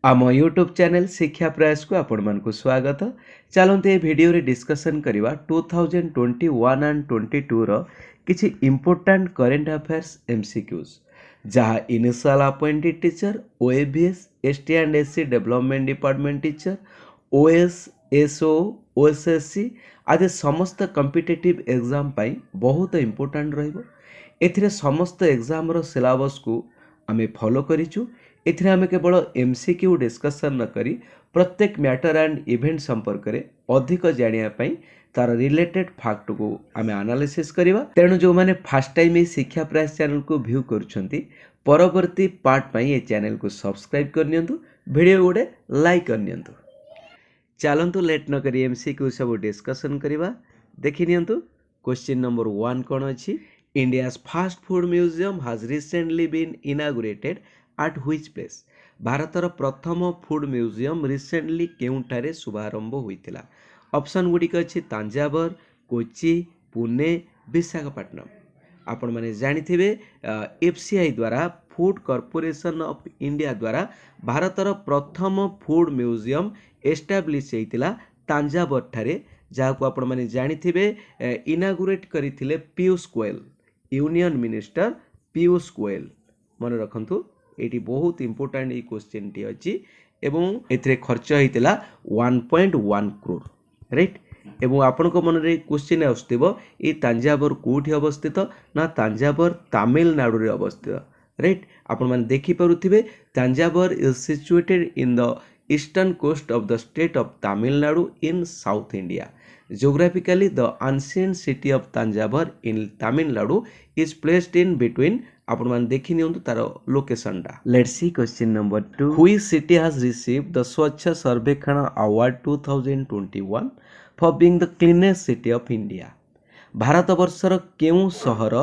आम YouTube channel शिक्षा प्रयास को आपण मानकु स्वागत। चलते ये वीडियो रे डिस्कशन करवा 2021 एंड 22 रो किछि इंपोर्टेंट करेंट अफेयर्स एमसीक्यूज जहाँ initial appointed teacher OAVS ST and SC development department teacher OS SO OSSSC आदि समस्त कॉम्पिटिटिव एग्जाम पाई बहुत इंपोर्टेंट रहिबो। एथिरे समस्त एग्जाम रो सिलेबस को आमे फॉलो करिचु। एथिरे आमे केवल एमसीक्यू डिस्कशन न करी प्रत्येक मैटर एंड इवेंट संपर्क में अधिक जानिया पई तार रिलेटेड फैक्ट को आमे एनालिसिस करिवा। तेणु जो माने फर्स्ट टाइम ये शिक्षा प्रयास चैनल को व्यू करुछंती परवर्ती पार्ट पई ये चैनल को सब्सक्राइब करनियंतु, वीडियो गोटे लाइक करनियंतु। चलंतु लेट न करी एमसीक्यू सब डिस्कशन करिवा। देखि नियंतु क्वेश्चन नंबर 1 कोन अछि। India's fast food museum has recently been inaugurated at which place. भारतर प्रथम फूड म्यूजियम रिसेंटली केउंठारे शुभारंभ होइतिला। ऑप्शन गुडिक अछि तांजावर, कोची, पुणे, विशाखापट्टनम। आपण माने जानिथिबे एफसीआई द्वारा फूड कॉर्पोरेशन ऑफ इंडिया द्वारा भारतर प्रथम फूड म्यूजियम एस्टाब्लिश होइतिला तांजावर ठारे, जहाको आपण माने जानिथिबे इनागुरेट करिथिले पीयूष गोयल, यूनियन मिनिस्टर पीयूष गोयल। मन रखंतु एटी बहुत इंपोर्टेंट ये क्वेश्चन टी अछि एवं एथरे खर्च होइतिला 1.1 करोड़, राइट। एवं आपण को मन रे क्वेश्चन आस्तबो ए तांजावर कोठी अवस्थित ना तांजावर तमिलनाडु रे अवस्थित, राइट। आपण माने देखि परुथिबे Thanjavur is situated in the eastern coast of the state of Tamil Nadu in south India. Geographically, the ancient city of Tanjavur in Tamil Nadu is placed in between. आपण मान देखि नियंतु तार लोकेशन टा। Let's see question number 2। Which city has received the Swachh Survekshan award 2021 for being the cleanest city of India? भारत वर्षर केउ सहर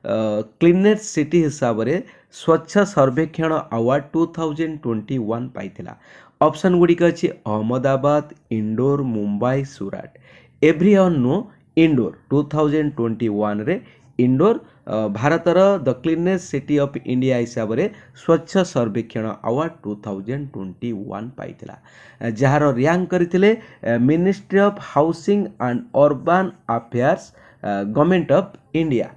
cleanest city हिसाब रे स्वच्छ सर्वेक्षण अवार्ड 2021 पाइथिला। ऑप्शन गुडिक अछि अहमदाबाद, इंदौर, मुंबई, सूरत। एवरीवन नो इंदौर 2021 रे इंदौर भारतर the cleanest city of India हिसाब रे स्वच्छ सर्वेक्षण अवार्ड 2021 पाइथिला, जहार रैंक करथिले ministry of housing and urban affairs government of India.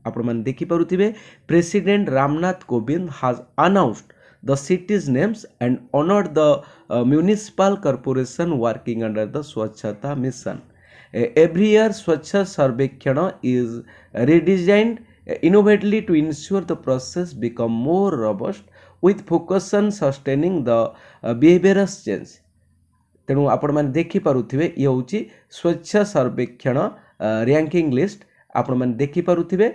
आपण मन देखि परुथिबे president Ramnath Kovind has announced the city's names and honored the municipal corporation working under the Swachhata mission. Every year Swachh Sarvekshana is redesigned innovatively to ensure the process become more robust with focus on sustaining the behaviorous change. तेणु आपण मैंने देखि पारुथिबे ये होची स्वच्छ सर्वेक्षण ranking list. आपण मैंने देखि पारुथिबे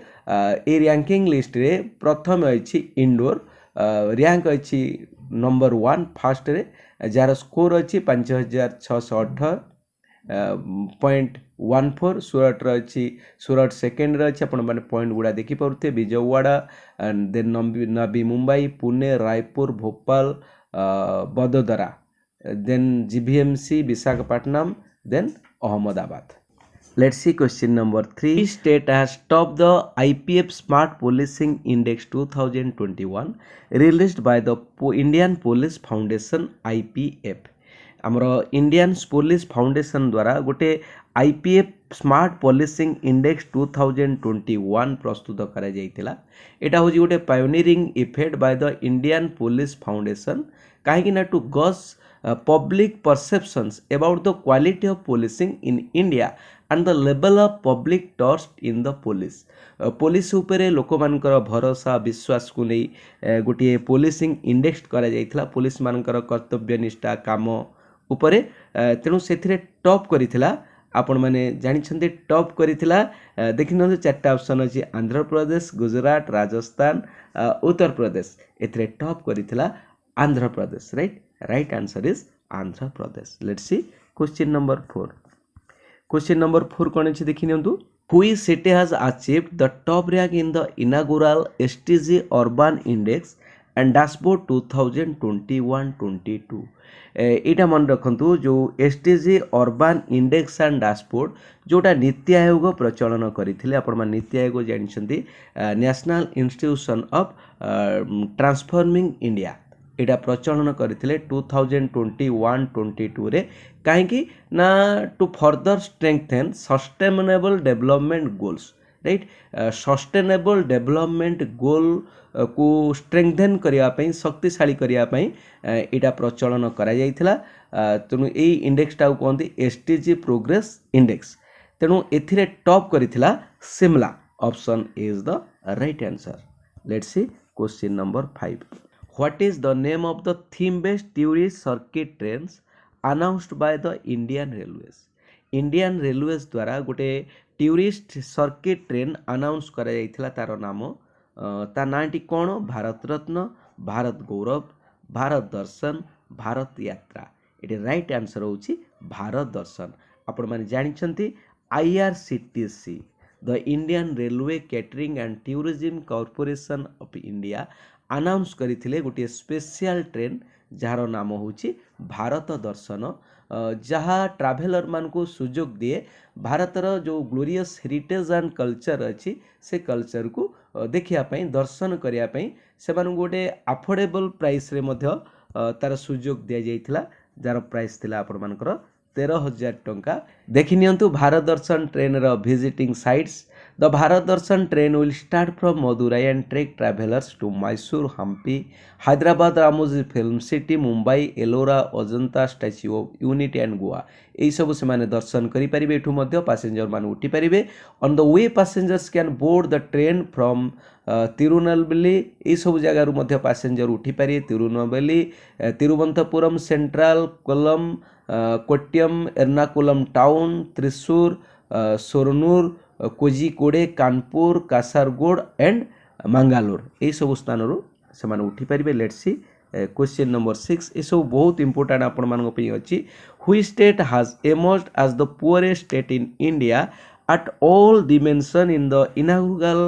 ए रैंकिंग लिस्ट रे प्रथम अछि इंदौर, रैंक अच्छी नंबर 1 फास्ट रे, जार स्कोर अच्छी 5618.14। सूरत अच्छी सूरत सेकेंड अच्छी आपण मैंने पॉइंट गुड़ा देखि पारुथे Vijayawada and then Navi Mumbai, Pune, Raipur, Bhopal, Vadodara, then GVMC Visakhapatnam, then Ahmedabad. Let's see question number 3. Which state has topped the IPF Smart Policing Index 2021 released by the Indian Police Foundation IPF? हमरो इंडियन पुलिस फाउंडेशन द्वारा गोटे IPF स्मार्ट पोलिसिंग इंडेक्स 2021 प्रस्तुत करा जाइतिला। एटा होजी गोटे pioneering effect by the Indian police foundation काहेकि ना to gauge public perceptions about the quality of policing in India and the level of public trust in the police. Police उपरे लोक मानकर भरोसा विश्वास को नहीं गोटे पोलिसिंग इंडेक्स करा जाइथिला पुलिस मानकर कर्तव्य निष्ठा काम उपरे। तेणु से टॉप करिथिला आपण माने जानिछन्ते टॉप करिथिला। देखिन चारटा ऑप्शन अछि आंध्र प्रदेश, गुजरात, राजस्थान, उत्तर प्रदेश। एथरे टॉप करिथिला Andhra Pradesh, right. Right answer is Andhra Pradesh. Let's see question number 4. Question number 4 कौन अच्छी देखी नियंतु। Which city has achieved the top rank in the inaugural STG Urban Index and Dashboard 2021-22? एटा मन रखंतु जो STG Urban Index and Dashboard जोटा नीति आयोग प्रचलन करथिले। आपण मान नीति आयोग जानिछन्ती national institution of transforming India. एटा प्रचलन करथिले 2021-22 रे काहेकि ना to further strengthen sustainable development goals right sustainable development goal को स्ट्रेंथेन करिया पई शक्तिशाली करिया पई एटा प्रचलन करा जायथिला तेणु एई इंडेक्सटा कहंती एसटीजी प्रोग्रेस इंडेक्स तेणु एथिरे टॉप करिथिला Shimla option is the right answer let's see question number 5 What is the name of the theme-based tourist circuit trains announced by the Indian Railways? Indian Railways द्वारा गोटे टूरिस्ट सर्किट ट्रेन अनाउंस करा जायथिला तार नाम ता नाटी कोन भारत रत्न भारत गौरव भारत दर्शन भारत यात्रा एटे right answer होची भारत दर्शन आपण माने जानिछंती IRCTC the Indian railway catering and tourism corporation of India announce करथिले गोटे स्पेशल ट्रेन जार नाम होची भारत दर्शन जहाँ ट्राभेलर मान को सुजोग दिए भारतर जो ग्लोरियस हेरिटेज एंड कल्चर अच्छी से कल्चर को देखिया पई दर्शन करिया पई से मान गोटे अफोर्डेबल प्राइस रे मध्य तार सुजोग दिया जाइथिला जार प्राइस थिला आपण मानकर 13,000 टंका देखि नियंतु भारत दर्शन ट्रेन रो visiting sites the Bharat Darshan train will start from Madurai and trek travellers to Mysore Hampi Hyderabad Ramoji Film City Mumbai Ellora Ajanta Statue of Unity and Goa यही सब से माने दर्शन करि परिबे एठू मध्य पैसेंजर मान उठी परिबे on the way passengers can board the train from Tirunelveli यही सब जगह रु मध्य पैसेंजर उठी पारे Tirunelveli Thiruvananthapuram Central Kollam Kottayam Ernakulam Town Thrissur Shoranur Kozhikode Kannur Kasaragod and Mangalore यही सब स्थान से उठी पारे लेट्स सी क्वेश्चन नंबर 6 ये सब बहुत इंपोर्टेंट आपण मान अच्छी which state has emerged as the poorest state in India at all dimension in the inaugural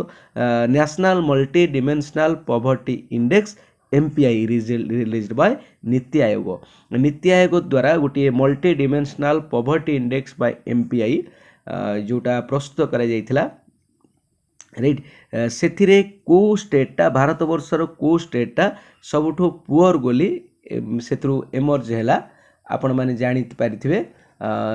national multi-dimensional poverty index MPI released by NITI Aayog NITI Aayog द्वारा गोटे multi dimensional poverty index bye MPI जोटा प्रस्तुत करा जायथिला राइट सेथिरे को स्टेटटा भारत वर्षर को स्टेटटा सबुठो पुअर गोली सेथरु emerge हैला आपण माने जानि पारिथिबे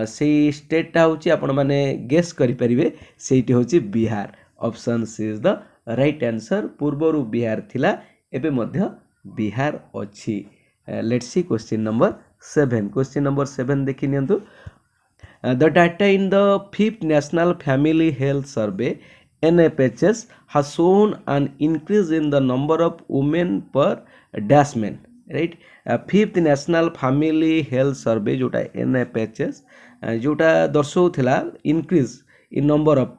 से स्टेटा होची आपण माने गेस करि परिबे सेठी होची Bihar option C is the right answer पूर्वरु बिहार थिला एबे मध्य बिहार अछि लेट्स सी क्वेश्चन नंबर 7 देखि नियंतु the data in the 5th national family health survey NFHS has shown an increase in the number of women per dashman right 5th national family health survey जोटा NFHS जोटा दर्शाउथिला increase in number of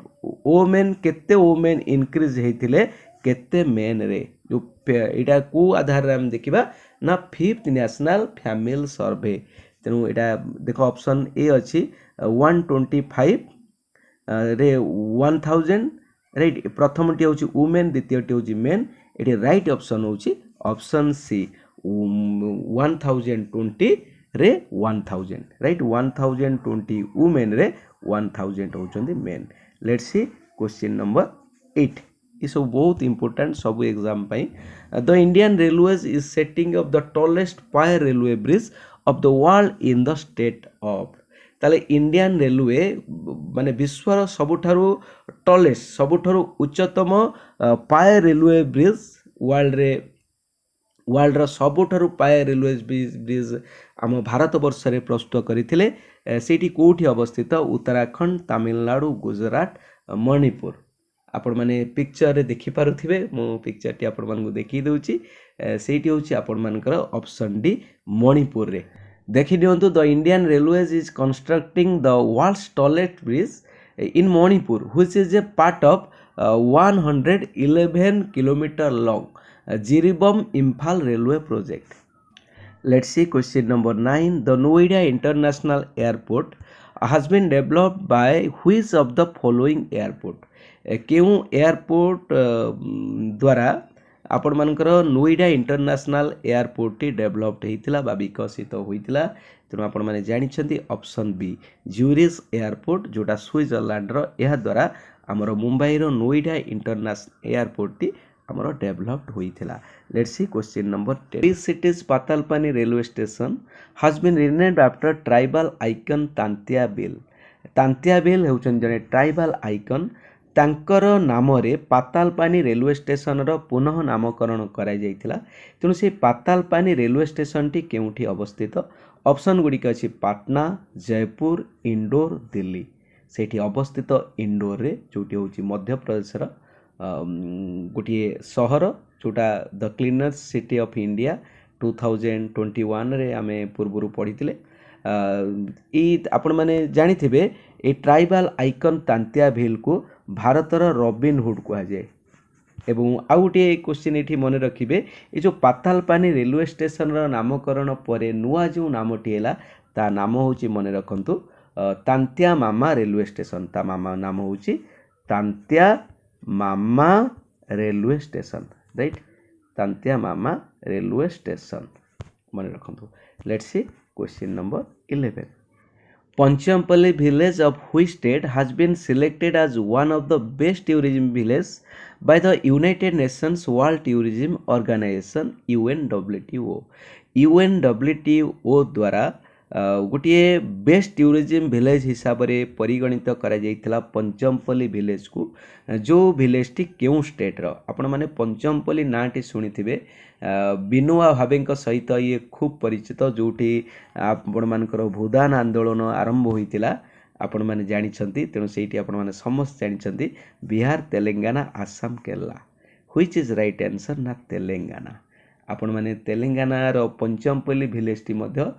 women केते women increase हेतिले केते men रे जो एटा को आधार हम देखिबा ना 5th नेशनल फैमिली सर्वे तेनु एटा देखो ऑप्शन ए अछि 125 रे 1000 राइट प्रथम टी होची वुमेन द्वितीय टी होची मेन एटी राइट ऑप्शन होची ऑप्शन सी 1020 रे 1000 राइट 1020 वुमेन रे 1000 होचंदी men let's see question number 8 ये सब बहुत इंपोर्टेंट सब एग्जाम पाई the Indian railways is setting up the tallest pier railway bridge of the world in the state of ताले इंडियन रेलवे माने विश्वर सबुठारु टॉलेस्ट सबुठारु उच्चतम पायर रेलवे ब्रिज वर्ल्ड रो सबुठारु पायर रेलवे ब्रिज आम भारत वर्ष रे प्रस्तुत करथिले सेठी कोठी अवस्थित उत्तराखंड तमिलनाडु गुजरात मणिपुर आपण माने पिक्चर रे देखि पारुथिबे मो पिक्चर टी आपण मानकु देखि दउची सेठी होची आपण मानकर ऑप्शन डी मणिपुर रे देखि दियंतु the Indian railways is constructing the world's tallest bridge in Manipur which is a part of 111 kilometre long Jiribam Imphal railway project let's see question number 9 the Noida international airport has been developed by which of the following airport केउ airport द्वारा आपण मानकर Noida international airport टी developed हेतिला बा विकसित होइतिला तेनु आपण माने जानि छथि ऑप्शन बी ज्यूरिच एयरपोर्ट जोटा स्विट्जरलैंड रो एहा द्वारा हमर मुंबई रो नोएडा इंटरनेशनल एयरपोर्ट टी आमर डेभलप्ड होइथिला। Let's see question number 10 Which city's Patalpani railway station has been renamed after tribal icon Tantia Bhil. Tantia Bhil हेउछन जने ट्राइबल आइकन तांकर नामरे पातालपानी रेलवे स्टेशन रो पुनः नामकरण करा जाइथिला। तेणु से पातालपानी रेलवे स्टेशन टी केउठी अवस्थित ऑप्शन गुडिक अछि पाटना, जयपुर, इंदौर, दिल्ली। सेठी अवस्थित इंदौर रे जोटी होची मध्य प्रदेश रो गोटे सहर जोटा the cleanest city of India 2021 रे आमे पूर्वरु पढितिले। आपण माने जानिथिबे ए ट्राइबल आइकन तांतिया भील को भारतर रॉबिन हुड कहा जाए। एवं आउ गोटे क्वेश्चन ये मन रखिए ये जो पातालपानी रेलवे स्टेशन रो नामकरण पर नुआ जो नामटी है ता नाम हूँ मन रखु तांतिया मामा रेलवे स्टेशन। ता मामा नाम हूँ तांतिया मामा रेलवे स्टेशन, राइट। तांतिया मामा रेलवे स्टेशन मन रखु। Let's see question number 11 Ponchamपल्ली village of which state has been selected as one of the best tourism villages by the United Nations World Tourism Organization UNWTO। UNWTO द्वारा गोटे best tourism village हिसाब रे परिगणित करा जाइथिला पंचमपल्ली village को। जो village T केउ state रो आपण माने पंचमपल्ली नाटी सुनिथिबे बिनुआ भावेक सहित ये खूब परिचित जोटी आपण मानकर भूदान आंदोलन आरंभ होइतिला आपण माने जानि छंती। तेणु सेठी आपण माने समस्त जानि छंती Bihar, Telangana, Assam, Kerala. Which is right answer ना तेलंगाना। आपण माने तेलंगाना रो पंचमपल्ली विलेज टी मध्य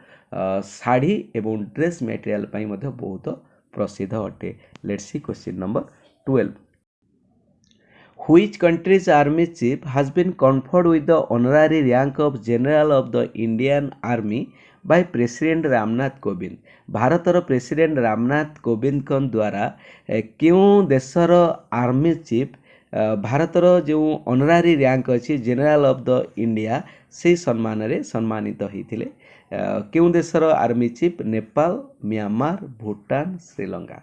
साड़ी एवं ड्रेस मटेरियल पाई मध्य बहुत प्रसिद्ध अटे। Let's see question number 12 Which country's army chief has been conferred with the honorary rank of General of the Indian Army by President Ramnath Kovind. भारतर president Ramnath Kovind कन द्वारा क्यों देशर आर्मी चीफ भारतर जो ऑनरारी रैंक अच्छी जनरल ऑफ द इंडिया से सम्मान रे सम्मानित होइथिले। क्यों देशर army chief Nepal, Myanmar, Bhutan, Sri Lanka.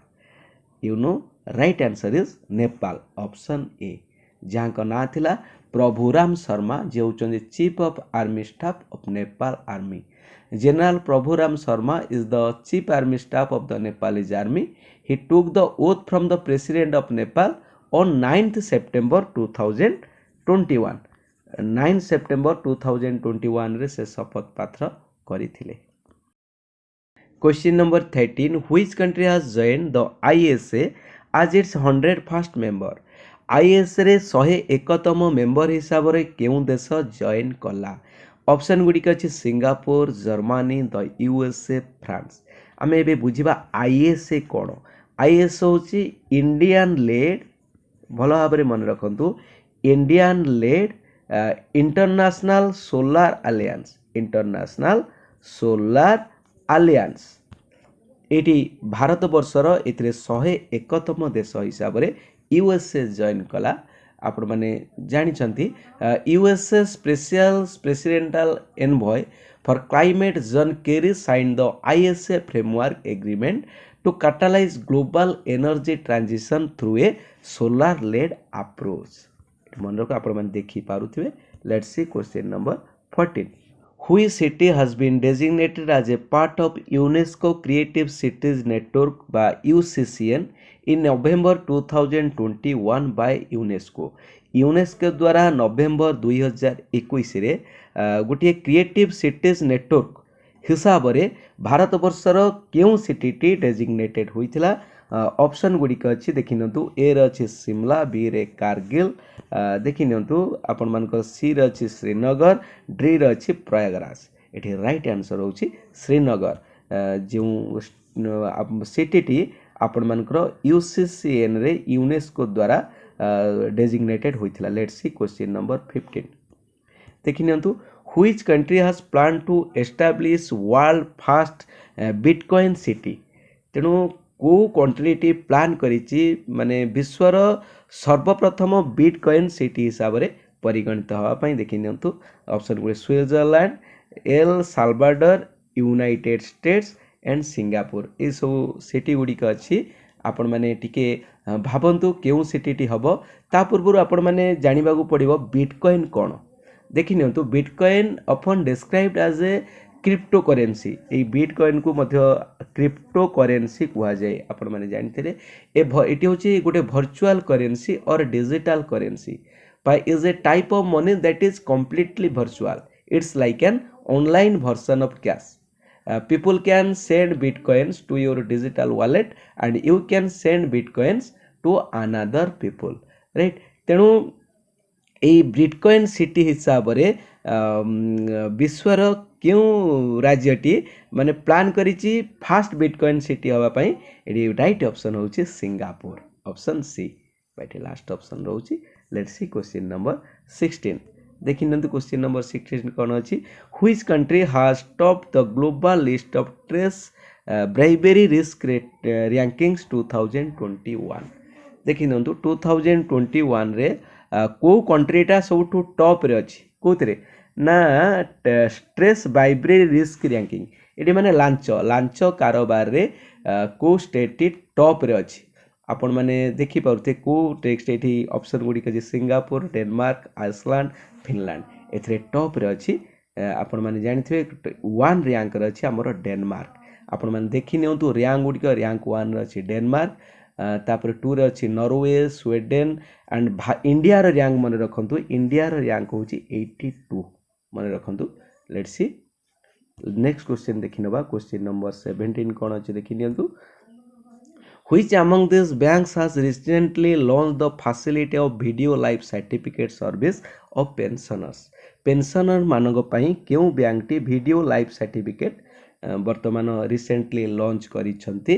You know right answer is Nepal, option A. जहाँ का ना थिला प्रभुराम शर्मा जे होचंदी chief of army staff of Nepal army. General Prabhuram Sharma is the chief army staff of the Nepalese army. He took the oath from the president of Nepal on 9th September 2021। 9 September 2021 रे से शपथ पात्र करिथिले। Question number 13 Which country has joined the ISA as its 101st member। ISA रे 101तम member हिसाब रे केउं देश join कला। ऑप्शन गुडिक अछि Singapore, Germany, the USA, France. आमे एबे बुझिबा ISA कोन। ISA होछि इंडियन लेड, भलो भाबरे मन रखंतु, Indian led international solar alliance. International solar alliance एटी भारत वर्षर एथिरे 101तम देश हिसाब रे यूएसए जॉइन कला। आपण माने जानि छंती USA special presidential envoy for climate John Kerry sign the ISA framework agreement to catalyse global energy transition through a solar led approach. मन रखो आपण माने देखि पारुथिबे। Let's see question number 14 Which city has been designated as a part of UNESCO Creative Cities Network by UCCN in November 2021 by UNESCO। UNESCO द्वारा नवेम्बर 2021 रे गोटे creative cities network हिसाब रे भारत वर्षर केउं सिटी टी डेजिग्नेटेड होइथिला। ऑप्शन गुडिक अछि देखि नंतु। ए रे अछि शिमला, बी रे कारगिल, देखि नंतु आपण मानकर सी रे अछि श्रीनगर, डी रे अछि प्रयागराज। एठी राइट आंसर होछि श्रीनगर। जो सिटी टी आपण मानकर UCCN रे यूनेस्को द्वारा डेजिग्नेटेड होइथिला। लेट्स सी क्वेश्चन नंबर 15 देखि नंतु। Which country has planned to establish world first Bitcoin city। तेणु को कंट्री टी प्लान करिछि माने विश्वर सर्वप्रथम बिटकॉइन सिटी हिसाब रे परिगणित हवा पई देखि नंतु। ऑप्शन गुडे Switzerland, El Salvador, United States and Singapore. ए सब सिटी गुडी का अछि। आपण माने टिके भावन्तु केउं सिटीटी हबो ता पूर्वरु आपण माने जानिबाकू पड़िबो बिटकॉइन कोन देखि नियंतु bitcoin often described as a crypto currency ए बिटकॉइन को मध्य क्रिप्टो करेंसी कुहा जाय आपण माने जानथिले एटी होची गोटे वर्चुअल करेंसी और digital currency by is a type of money that is completely virtual. It's like an online version of cash. People can send bitcoins to your digital wallet and you can send bitcoins to another people, right? तेणु এই bitcoin city हिसाब रे विश्वर क्यों राज्यटी माने plan करिछि first bitcoin city हवा पई एडी राइट ऑप्शन होछि सिंगापुर ऑप्शन सी बाइटे लास्ट ऑप्शन रहउछि लेट्स सी क्वेश्चन नंबर 16 देखि नंतु क्वेश्चन नंबर 16 कोन अछि which country has top the global list of trace bribery risk rankings 2021 देखि नंतु 2021 रे को कंट्रीटा सबठू टॉप रे अछि कोतरे ना स्ट्रेस बाइब्रेरी रिस्क रैंकिंग एटी माने लांच कारोबार रे को स्टेट टॉप रे अछि आपण माने देखि पाउते को टेक्स्ट एठी ऑप्शन गुडी के सिंगापुर डेनमार्क आइसलैंड फिनलैंड एथरे टॉप रे अछि आपण माने जानिथिबे 1 रैंक रे अछि हमर डेनमार्क आपण माने देखि नियंतु रैंक गुडी के रैंक 1 रे अछि डेनमार्क तापर 2 रे अछि नॉर्वे स्वीडन एंड इंडिया रो रैंक मन रखंतु इंडिया रो रैंक होची 82 मन रखंतु लेट्स सी नेक्स्ट क्वेश्चन देखिनबा क्वेश्चन नंबर 17 कोन अछि देखि नियंतु Which among these banks has recently launched the facility of video life certificate service of pensioners? Pensioner मानक पई केउ बैंक टी वीडियो लाइफ सर्टिफिकेट वर्तमान रिसेंटली लॉन्च करिसंती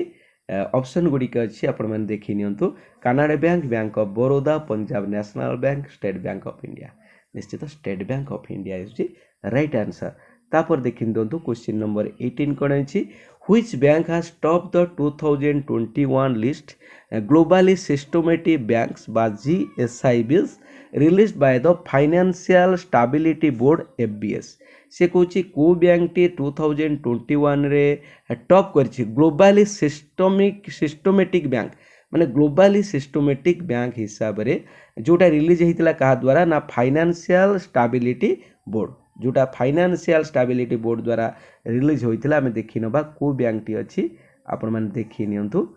ऑप्शन गुडी के अछि आपण माने देखि नियंतु Canara bank bank of Baroda Punjab national bank state bank of India निश्चित state bank of India is the right answer तापर देखि दंतु क्वेश्चन नंबर 18 कोन अछि which bank has topped the 2021 list globally systematic banks by GSIBs released by the Financial Stability Board FBS से कहूँ को bank T 2021 रे top करछि globally systematic bank माने globally systematic bank हिसाब रे जोटा रिलीज हेतिला कहा द्वारा ना फाइनेंशियल स्टेबिलिटी बोर्ड जोटा फाइनेंशियल स्टेबिलिटी बोर्ड द्वारा रिलीज होइतिला हमें देखि नबा को बैंक टी अछि आपण माने देखि नियंतु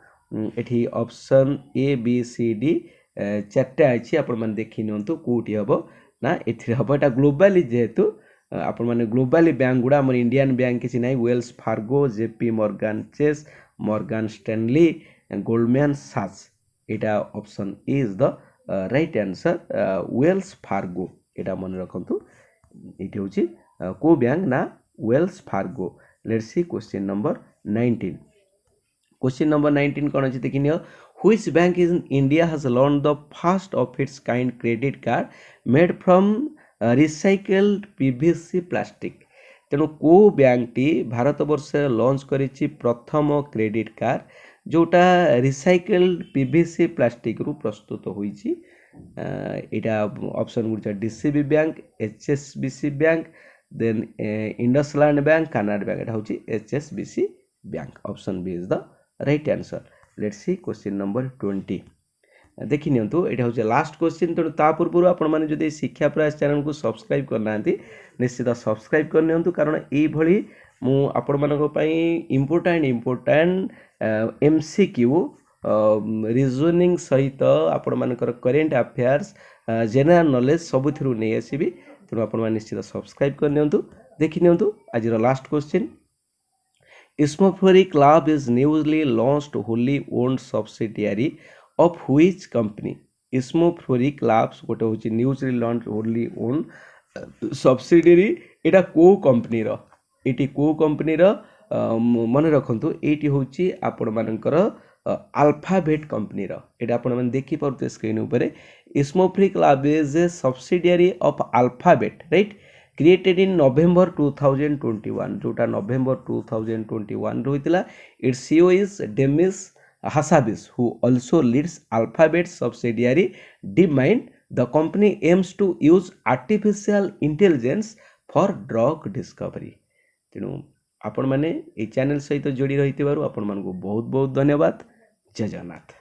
एठी option A B C D चारटा अछि आपण माने देखि नियंतु कोठी हबो ना एथि हबो एटा ग्लोबली जेहेतु आपण माने ग्लोबली बैंक गुडा हमर इंडियन बैंक किछि नै Wells Fargo JP Morgan Chase Morgan Stanley Goldman सैक्स एटा option A is the right answer Wells Fargo एटा मन रखंतु इट होची को बैंक ना Wells Fargo let's see question number 19 question number 19 कोन अछि देखिनियो which bank in India has launched the first of its kind credit card made from recycled PVC plastic तेणु को बैंक टी भारत वर्ष लॉन्च करिछि प्रथम क्रेडिट कार्ड जोटा रिसाइकल्ड पीवीसी प्लास्टिक रु प्रस्तुत होईछि एटा ऑप्शन गुड DCB bank HSBC bank then IndusInd bank Canara bank एटा होची HSBC bank option B is the right answer let's see question number 20 देखि नियंतु एटा होची लास्ट क्वेश्चन तेणु ता पूर्व आपण माने जदि शिक्षा प्रयास चैनल को सब्सक्राइब करनांती निश्चित सब्सक्राइब कर नियंतु कारण एई भली मु आपण मानको पई इंपोर्टेंट एमसीक्यू रिजनिंग सहित आपण मानकर करेंट अफेयर्स जनरल नॉलेज सबुथिरु नै आसीबी तेणु आपण मान निश्चित सब्सक्राइब कर नियंतु देखि नियंतु आज last question Ismoflurry Club is newly launched wholly owned subsidiary of which company? Ismoflurry Clubs गोटे होची newly launched wholly owned subsidiary एटा को कंपनी रो एटी को कंपनी रो मन रखंतु एटी होची आपण मानकर अल्फाबेट कंपनी रो एटा आपण मन देखि परते स्क्रीन ऊपर Ismoflurry Club is a subsidiary of Alphabet right created in November 2021 जोटा November 2021 रहितला its CEO is Demis Hassabis who also leads Alphabet subsidiary DeepMind the company aims to use artificial intelligence for drug discovery तेणु आपण माने ए channel सहित जोड़ी रहितबारु आपण मानको बहुत बहुत धन्यवाद जय जगन्नाथ।